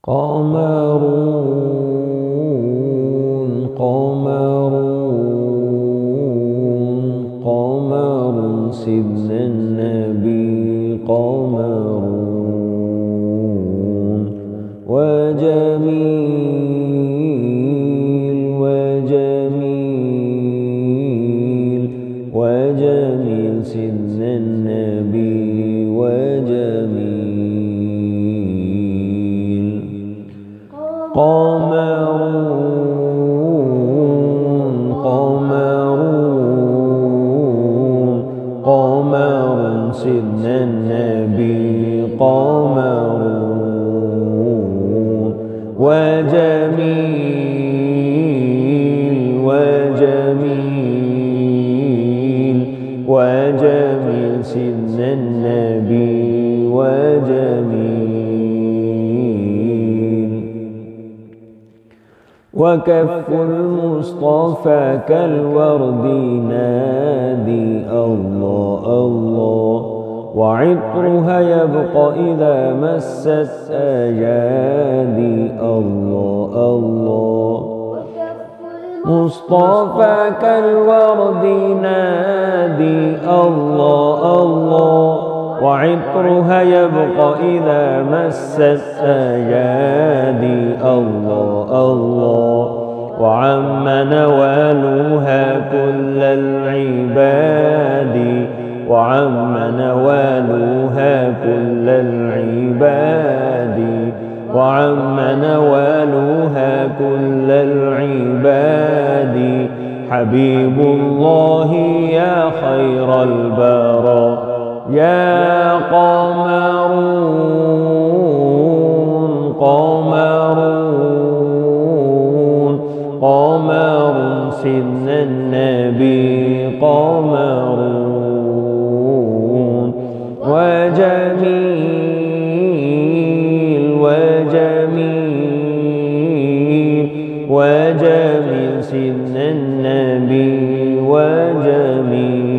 قمرون قمرون قمر سيدنا النبي قمرون وجميل وجميل وجميل سيدنا النبي وجميل قمرون قمرون قمر سيدنا النبي قمرون وجميل وجميل وجميل سيدنا النبي وجميل وكف المصطفى كالورد نادي الله الله وعطرها يبقى إذا مست أجادي الله الله مصطفى كالورد نادي الله الله وعطرها يبقى إذا مست أجادي الله الله وعم نوالها كل العباد وعم نوالها كل العباد وعم نوالها كل العباد حبيب الله يا خير البراء يا قمرون قمرون قمر سيدنا النبي قمرون وجميل وجميل وجميل سيدنا النبي وجميل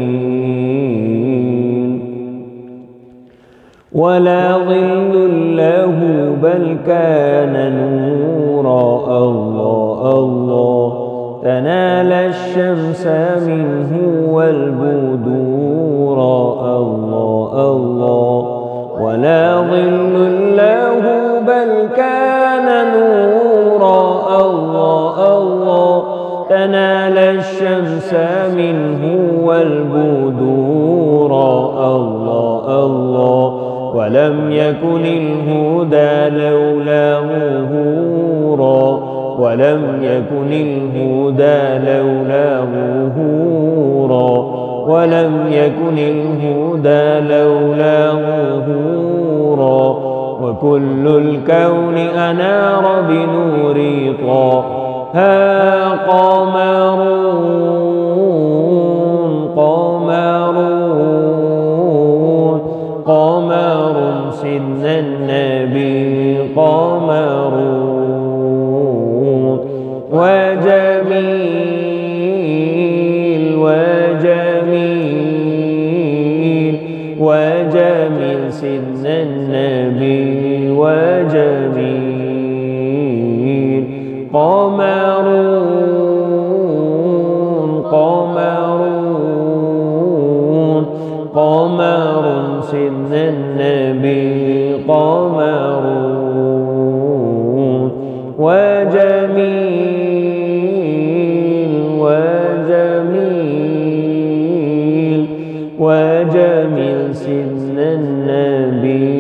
ولا ظل له بل كان نورا الله الله تنال الشمس منه والبدور الله الله ولا ظل له بل كان نورا الله الله تنال الشمس منه والبدور الله الله ولم يكن الهدى لولا ظهورا ولم يكن الهدى لولا ظهورا ولم يكن الهدى لولا ظهورا وكل الكون أنار بنور طه قمرون قمرون قمر سيدنا النبي قمرون وجميل وجميل وجميل سيدنا النبي وجميل قمرون قمرون قمر سيدنا النبي قمرون وجميل وجميل وجميل سيدنا النبي